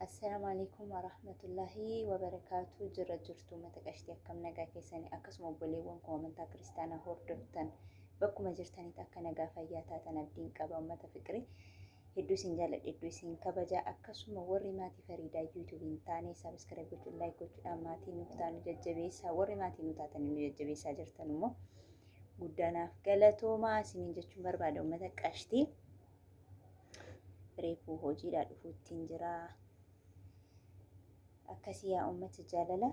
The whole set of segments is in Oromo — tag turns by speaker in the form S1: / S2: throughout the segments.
S1: السلام عليكم ورحمة الله وبركاته. جرتو متقشتي أكم نجا كيساني أكسمو بولي وانكو من كريستانا هوردفتن بكو مجرتاني تاكا نجا فياتا تنبدين كابا ومتا فكري هدو سنجالة هدو سن كبجا أكسمو ورماتي فريدا يوتيوبين تاني سابسكرايب وجو لايك وجو أماتي نفتانو ججبيسا ورماتي نتاتني ججبيسا جرتنمو قدانا فقالتو ما سنين جتشو بربادة ومتقشتي ريفو هوجي لا دفوتين جرا akkasiyaa uummata jaalala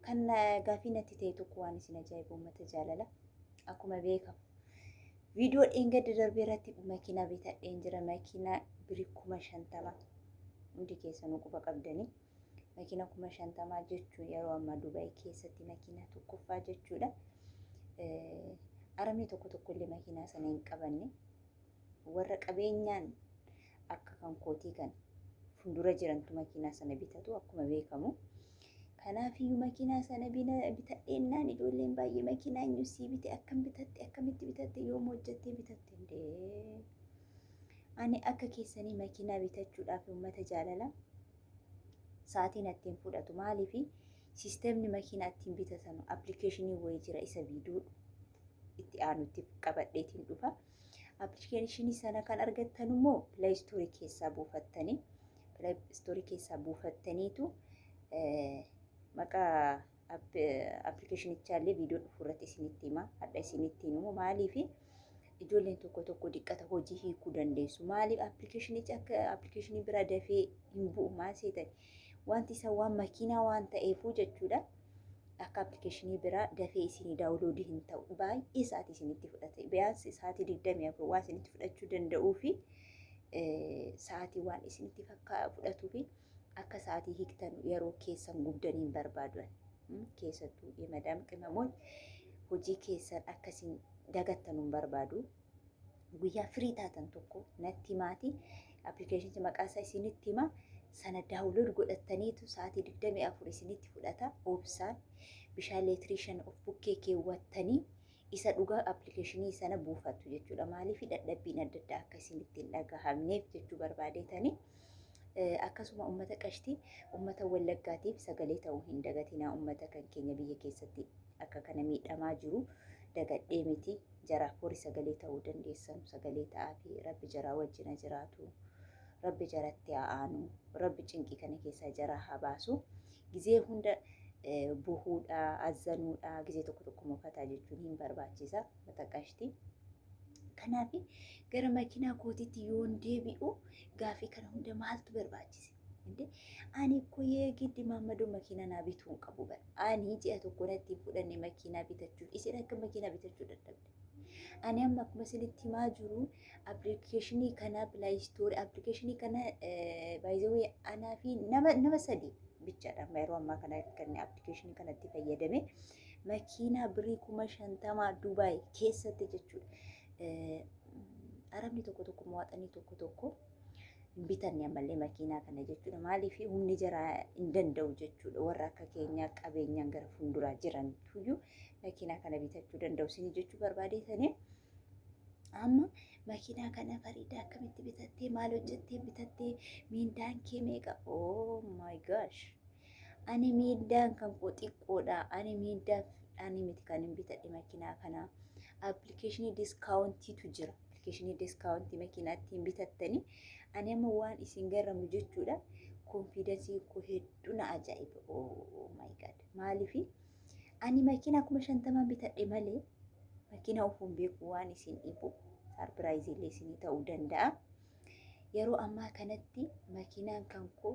S1: kan gaafii natti ta'e tokko waan isin ajaa'ibu uummata jaalala akkuma beekamu viidiyoo dheengadda darbee irratti makiinaa bitadheen jira. Makiinaa birii 50,000 hundi keessanuu quba qabdanii makiinaa 50,000 jechuun yeroo ammaa Dubaay keessatti makiinaa tokkoffaa jechuudha. Aramni tokko illee makiinaa sana hin qabanne warra qabeenyaan akka kan kootii kan fundura jirantu makiinaa sana bitatu akkuma beekamu. Kanaafiyyuu makiinaa sana bitadheennaan ijoolleen baay'ee makiinaa nyusii bite akkamitti bitatte yoom hojjattee bitatte indee ani akka keessanii makiinaa bitachuudhaaf uummata jaalala sa'aatiin ittiin fudhatu maaliifi siistemni makiinaa ittiin bitatan appilikeeshinii wayii jira isa viidiyoo itti aanutti qabadheetiin dhufa. Appilikeeshinii sana kan argattan immoo pilaayistoorii keessaa buufattanii Story keessaa buufattaniitu maqaa appilikeeshinichaallee viidiyoo dhufu irratti isinitti hima. Hadha isinitti himu maaliifi ijoolleen tokko diqqata hojii hiikuu dandeessu. Maaliif appilikeeshinichi akka appilikeeshinii bira dafee hin bu'u maal seetan wanti isa waan makiinaa waan ta'eefuu jechuudha. Akka appilikeeshinii biraa dafee isinii daawuloodii hin ta'u baay'ee sa'aatii isinitti fudhata. Biyaansi sa'aatii 24 waan isinitti fudhachuu danda'uufi sa'aatii waan isinitti fudhatuu fi akka sa'aatii hiiktan yeroo keessan gubdaniin barbaadan keessattuu madaam qimamoon hojii keessan akkasiin dagattanuun barbaadu guyyaa firii taatan tokko natti himaati. Appilikeeshinichi maqaa isaa isinitti hima sana daawulood godhattaniitu sa'aatii 24 isinitti fudhata. Oobsaan bishaan leetirii 5 of bukkee keewwattanii isa dhugaa appilikeeshinii sana buufattu jechuudha. Maaliif dadhabbiin adda addaa akka isinitti hin dhagahamneef jechuu barbaadeetanii akkasuma uummata qashtii uummata wallaggaatiif sagalee ta'uu hin dagatinaa. Uummata kan keenya biyya keessatti akka kana miidhamaa jiru dagadhee miti. Jaraaf horii sagalee ta'uu dandeessan sagalee ta'aa fi rabbi jaraa wajjina jiraatu, rabbi jaratti haa aanu, rabbi cinqii kana keessaa jaraa haa baasu. Gizee hunda buhuudha azzanuudha gizee tokko mofataa jechuun hin barbaachisa mataqashtii. Kanaaf gara makiinaa kootiitti yoon deebi'u gaafii kana hunda maaltu barbaachise inde ani koyee giddi Maammadoo makiinaa naa bituu hin qabu bara. Ani ji'a tokko natti fudhanne makiinaa bitachuuf isin akka makiinaa bitachuu dadhabde. Ani amma akkuma isinitti himaa jiru appilikeeshinii kana pilaayistoorii appilikeeshinii kana baay'ee anaa fi nama sadii bichaadha yeroo ammaa kana kan appilikeeshinii kanatti fayyadame makiinaa birii 50,000 Dubaay keessatti jechuudha. Arabni tokko mo'atanii tokko bitanne ammallee makiinaa kana jechuudha. Maaliif humni jaraa hin danda'u jechuudha. Warra akka keenyaa qabeenyaan gara funduraa jiran tuyyuu makiinaa kana bitachuu danda'u isin jechuu barbaadeetanii. Amma makiinaa kana Fariidaa akkamitti bitattee maal hojjettee bitattee miindaan kee meeqa? Oh my gosh! Ani miindaan kan koo xiqqoodha. Ani miti kan hin bitadhe makiinaa kana. Appilikeeshinii diskaawuntiitu jira. Appilikeeshinii diskaawuntii makiinaa ittiin bitattanii ani amma waan isin garramu jechuudha. Konfiidensii koo hedduu na ajaa'iba. Oh my god! Maaliif ani makiinaa 50,000 bitadhe malee makiinaa ofuun beeku waan isin dhibu sarpiraayizii illee isinii ta'uu danda'a. Yeroo ammaa kanatti makiinaan kan koo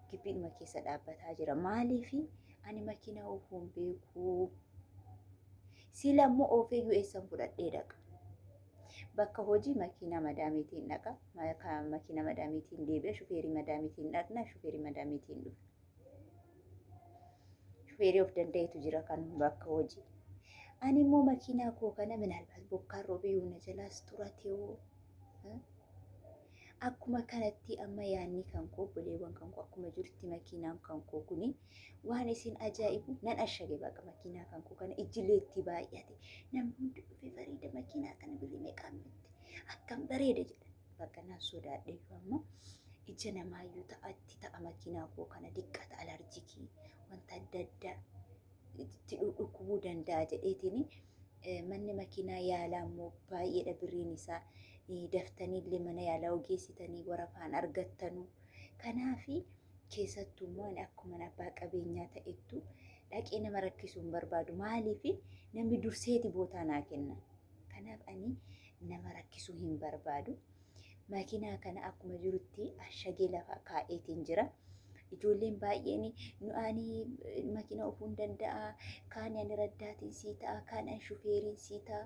S1: gibbiidhuma keessa dhaabbataa jira. Maaliif ani makiinaa ofuun beeku silammoo ofee US'n fudhadhee dhaqa. Bakka hojii makiinaa madaamiitiin dhaqa. Makiinaa madaamiitiin deebi'a. Shufeerii madaamiitiin dhaqna. Shufeerii madaamiitiin dhufa. Shufeerii of danda'etu jira kan bakka hojii. Ani immoo makiinaa koo kana minaalbaat bokkaan roobee yoo na jalaas turatee akkuma kanatti amma yaanni kan koo buleewwan kan koo akkuma jirutti makiinaan kan koo kuni waan isin ajaa'ibu nan ashage baqa makiinaa kan koo kana ijileetti baay'ate namni hundi dhufee Fariida makiinaa kana birii meeqaan bitte akkam bareeda jedha baqa nan sodaadhe amma ija namaayyuu ta'a makiinaa koo kana diqqata alarjikii wanta adda addaa itti dhukkubuu danda'a jedheetini manni makiinaa yaalaa immoo baay'eedha birriin isaa. Daftaniillee mana yaalaa ogeessitanii warafaan argattanu. Kanaafi keessattuu immoo akkuma abbaa qabeenyaa ta'ettu dhaqee nama rakkisuu hin barbaadu. Maaliif namni durseeti bootaa naa kenna. Kanaaf ani nama rakkisuu hin barbaadu. Makiinaa kana akkuma jirutti ashagee lafa kaa'eetiin jira. Ijoolleen baay'een ani makiinaa ofuu hin danda'a, kaan ani raddaatiin sii ta'a, kaan ani shufeeriin sii ta'a.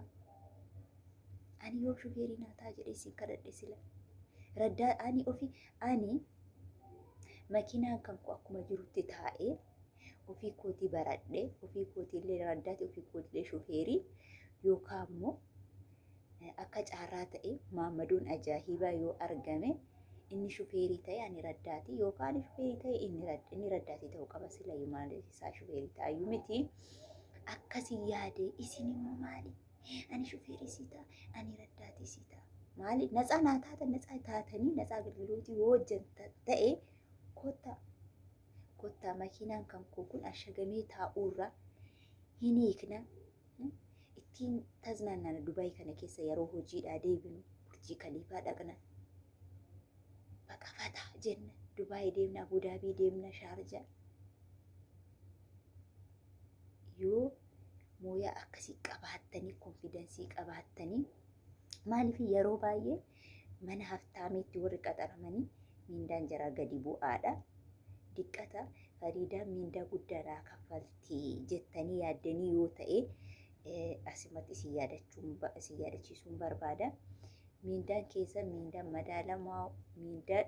S1: Ani yoo shufeerii naa ta'a jedhee siin kadhadhe sila. Raddaa ani makiinaan kan koo akkuma jirutti taa'ee ofii kootii baradhee ofii kootiillee raddaati ofii kootiillee shufeerii yookaan immoo akka caarraa ta'e maammadoon ajaa'ibaa yoo argame inni shufeerii ta'e ani raddaati yookaan shufeerii ta'e inni raddaatii ta'uu qaba sila maal isaa shufeerii ta'ayyuu miti. Akkasii yaadee isin immoo maali? Ani shufeerii sii ta'a, ani raddaatii sii ta'a. Maali? Natsaa naa taatanii natsaa galgalootii yoo hojjetan ta'e kottaa makiinaan kan koo kun ashagamee taa'uurra hin hiikna. Ittiin taznaannana Dubaay kana keessa yeroo hojiidhaa deebinu Burjii Khaliifaa dhaqna. Baqafataa jenna. Dubaay deemna, Abudaabii deemna, Shaarjaa. Yoo mooyaa akkasii qabaattanii konfidensii qabaattanii maaliif yeroo baay'ee mana haftaamiitti warri qaxaramanii miindaan jaraa gadi bu'aadha. Diqqata Fariidaan miindaa guddaadhaa kaffaltii jettanii yaaddanii yoo ta'e asumatti si yaadachiisuun barbaada. Miindaan keessa miindaan madaalamaa miindaa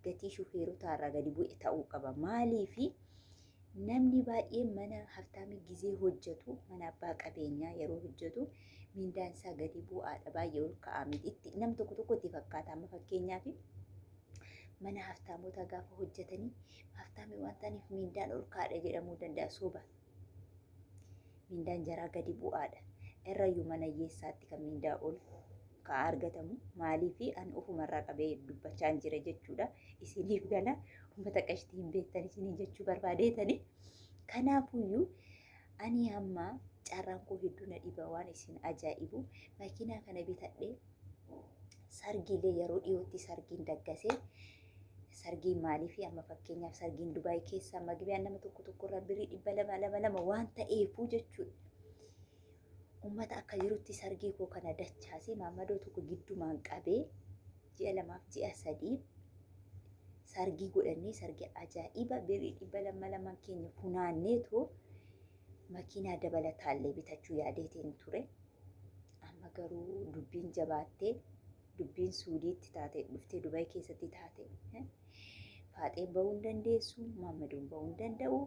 S1: gatii shufeerotaarraa gadi bu'e ta'uu qaba. Maaliif namni baay'een mana haftaamii gizee hojjetu mana abbaa qabeenyaa yeroo hojjetu miindaan isaa gadi bu'aadha. Baay'ee ol ka'aa miti. Nam tokko itti fakkaata. Amma fakkeenyaaf mana haftaamotaa gaafa hojjetanii haftaamii waan ta'aniif miindaan ol ka'aadha jedhamuu danda'a. Soba miindaan jaraa gadi bu'aadha. Irrayyuu mana hiyyeessaatti kan miindaa ol ka'aa argatamu. Maaliif ani ofumarraa qabee dubbachaa hin jira jechuudha. Isiniif gala uummata qashtii hin beektan isinii jechuu barbaadeetani. Kanaafuyyuu ani amma carraan koo hedduu na dhiba waan isin ajaa'ibu makiinaa kana bitadhee sargiilee yeroo dhiyootti sargiin daggasee sargiin maaliif amma fakkeenyaaf sargiin Dubaay keessaa magbiyaan nama tokkorraa birrii 200 waan ta'eefuu jechuudha. Uummata akka jirutti sargii koo kana dachaasee maammadoo tokko giddumaan qabee ji'a 2 fi ji'a 3 sargii godhannee sargii ajaa'iba birrii 200 keenya funaanneetoo makiinaa dabalataallee bitachuu yaadeetiin ture. Amma garuu dubbiin jabaattee dubbiin Suudiitti taate dhuftee Dubaay keessatti taate. Faaxeen bahuu hin dandeessu, maammadoon bahuu hin danda'u,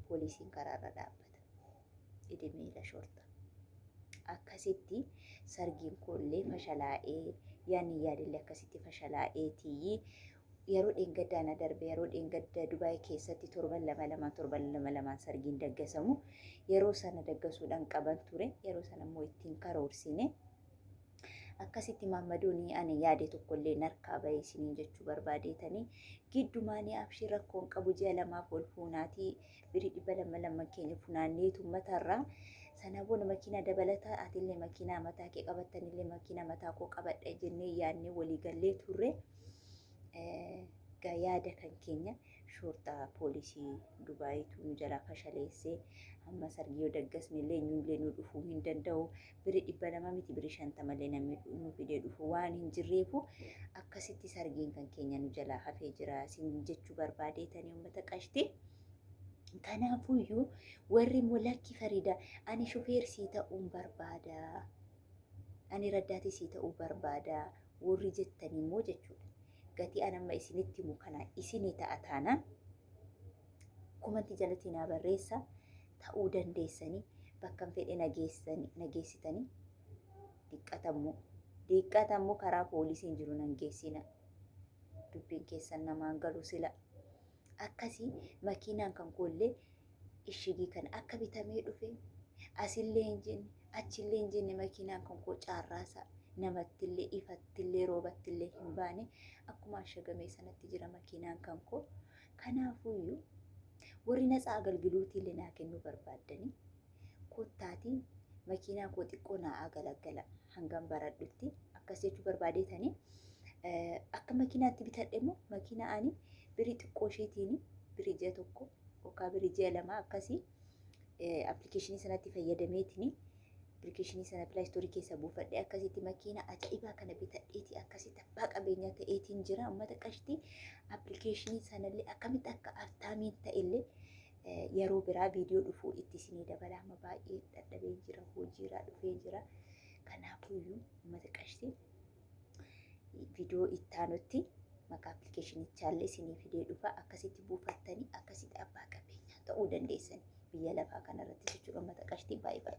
S1: poolisiin karaarra dhaabbata. Idimeela shorta. Akkasitti sargiin koollee fashalaa'ee yaadillee akkasitti fashalaa'eetii yeroo dheengaddaa na darbe yeroo dheengaddaa Dubaay keessatti 7 sargiin daggasamu yeroo sana daggasuudhaan qaban ture yeroo sana immoo ittiin karoorsine akkasitti maammadoon ani yaade tokkollee narkaa bahee isiniin jechuu barbaadeetanii giddumaan abshii rakkoon qabu ji'a 2 ol fuunaatii birrii 200 keenya funaanneetu matarraa sana booda makiinaa dabalataa atillee makiinaa mataa kee qabattanillee makiinaa mataa koo qabadha jennee yaadnee walii gallee turre. Yaada kan keenya shortaa poolisii Dubaayitu nu jalaa fashaleessee amma sargii yoo daggasnillee eenyullee nu dhufuu hin danda'u. Birrii 200 miti birrii 50 namni nu fidee dhufu waan hin jirreefu akkasitti sargiin kan keenya nu jalaa hafee jira isin jechuu barbaadeetanii uummata qashtii. Kanaafuyyuu warri mul'akki Fariida ani shufeersii ta'uun barbaada. Ani raddaatisii ta'uu barbaada. Warri jettanii immoo jechuudha. Gatii anamma isinitti himu kana isinii ta'a taanaan komantii jalatti naa barreessa ta'uu dandeessanii bakka fedhe nageessitanii diqqatammoo karaa poolisiin jiru nan geessina. Dubbiin keessan namaan galu sila. Akkasii makiinaan kan koollee ishigii kana akka bitamee dhufe asillee hin jenne achillee hin jenne makiinaan kan koo caarraasa namattillee ifattillee roobattillee hin baane akkuma ashagamee sanatti jira makiinaan kan koo. Kanaafuyyuu warri natsaa agalgiluutillee naa kennuu barbaaddanii kottaatiin makiinaa koo xiqqoo naa agalaggala hangam baradhutti akkas jechuu barbaadeetanii akka makiinaatti bitadhe immoo makiinaa ani birii xiqqoo isheetiin birii ji'a tokko yookaan birii ji'a lama akkasii appilikeeshinii sanatti fayyadameetiin appilikeeshinii sana pilaastoorii keessa buufadhe akkasitti makiinaa ajaa'ibaa kana bitadheeti akkasitti abbaa qabeenyaa ta'eetiin jira uummata qashtii appilikeeshinii sanallee akkamitti akka aftaamiin ta'ellee yeroo biraa viidiyoo dhufuu itti isinii dabalama baay'ee dadhabee jira hojiirraa dhufee jira. Kanaafuyyuu uummata qashtii viidiyoo ittaanutti maqaa appilikeeshinichaallee isinii fidee dhufa akkasitti buufattanii akkasitti abbaa qabeenyaa ta'uu dandeessanii biyya lafaa kanarratti jechuudha uummata qashtii baay'ee